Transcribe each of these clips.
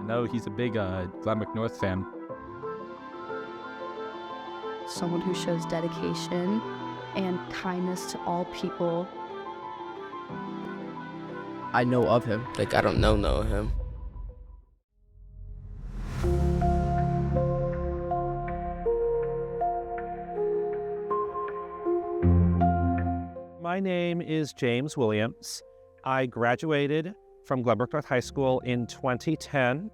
No, he's a big Glenbrook North fan. Someone who shows dedication and kindness to all people. I know of him. Like, I don't know him. My name is James Williams. I graduated from Glenbrook North High School in 2010.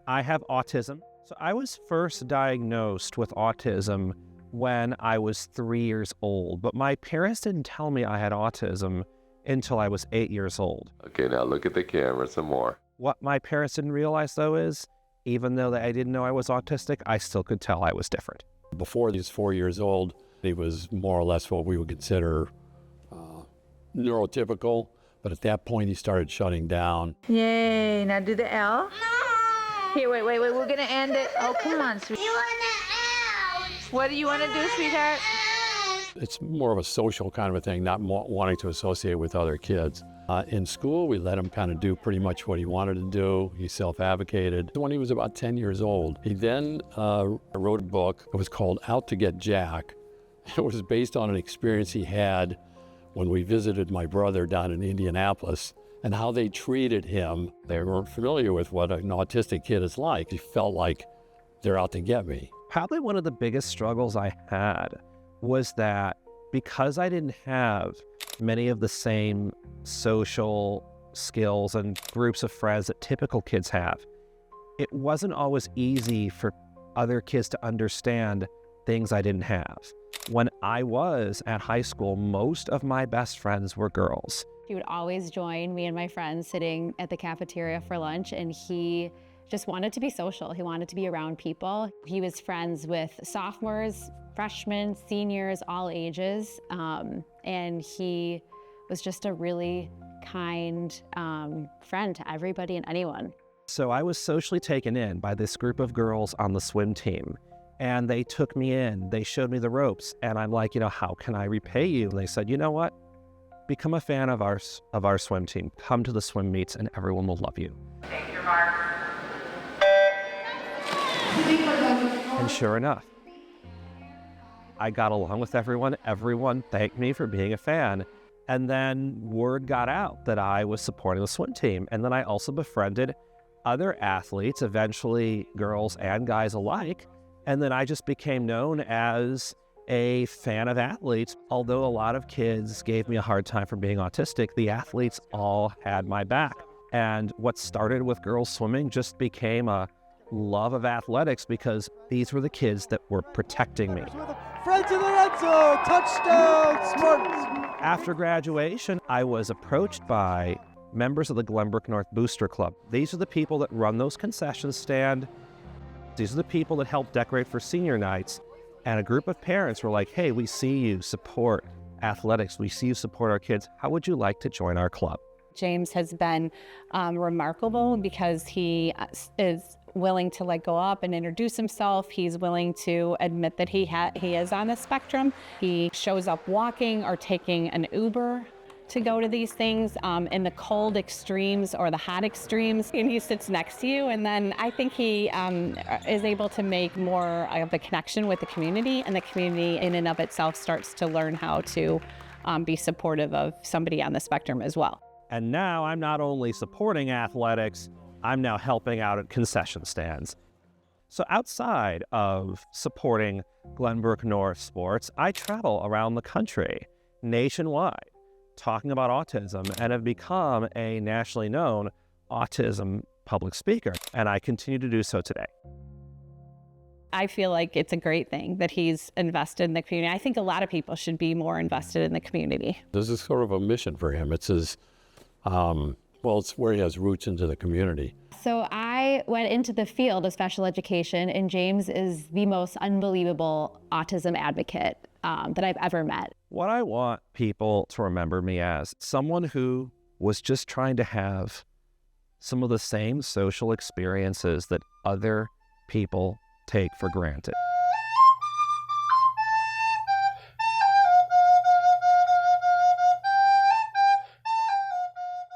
I have autism. So I was first diagnosed with autism when I was 3 years old, but my parents didn't tell me I had autism until I was 8 years old. Okay, now look at the camera some more. What my parents didn't realize, though, is even though I didn't know I was autistic, I still could tell I was different. Before he was 4 years old, he was more or less what we would consider neurotypical, but at that point he started shutting down. Yay, now do the L. Here, wait, we're gonna end it. Oh, come on, sweetheart. You want to out. What do you want to do, sweetheart? It's more of a social kind of a thing, not wanting to associate with other kids. In school, we let him kind of do pretty much what he wanted to do. He self-advocated. When he was about 10 years old, he then wrote a book. It was called Out to Get Jack. It was based on an experience he had when we visited my brother down in Indianapolis and how they treated him. They weren't familiar with what an autistic kid is like. He felt like they're out to get me. Probably one of the biggest struggles I had was that because I didn't have many of the same social skills and groups of friends that typical kids have, it wasn't always easy for other kids to understand things I didn't have. When I was at high school, most of my best friends were girls. He would always join me and my friends sitting at the cafeteria for lunch, and he just wanted to be social. He wanted to be around people. He was friends with sophomores, freshmen, seniors, all ages, and he was just a really kind friend to everybody and anyone. So I was socially taken in by this group of girls on the swim team. And they took me in, they showed me the ropes, and I'm like, how can I repay you? And they said, you know what? Become a fan of our swim team. Come to the swim meets and everyone will love you. Take your mark. And sure enough, I got along with everyone. Everyone thanked me for being a fan. And then word got out that I was supporting the swim team. And then I also befriended other athletes, eventually girls and guys alike. And then I just became known as a fan of athletes. Although a lot of kids gave me a hard time for being autistic, the athletes all had my back. And what started with girls swimming just became a love of athletics because these were the kids that were protecting me. Friends in the red zone, touchdown, Spartans! After graduation, I was approached by members of the Glenbrook North Booster Club. These are the people that run those concession stands. These are the people that help decorate for senior nights. And a group of parents were like, hey, we see you support athletics. We see you support our kids. How would you like to join our club? James has been remarkable because he is willing to go up and introduce himself. He's willing to admit that he is on the spectrum. He shows up walking or taking an Uber to go to these things in the cold extremes or the hot extremes, and he sits next to you. And then I think he is able to make more of a connection with the community, and the community in and of itself starts to learn how to be supportive of somebody on the spectrum as well. And now I'm not only supporting athletics, I'm now helping out at concession stands. So outside of supporting Glenbrook North sports, I travel around the country, nationwide, talking about autism, and have become a nationally known autism public speaker, and I continue to do so today. I feel like it's a great thing that he's invested in the community. I think a lot of people should be more invested in the community. This is sort of a mission for him. It's his, it's where he has roots into the community. So I went into the field of special education, and James is the most unbelievable autism advocate that I've ever met. What I want people to remember me as someone who was just trying to have some of the same social experiences that other people take for granted.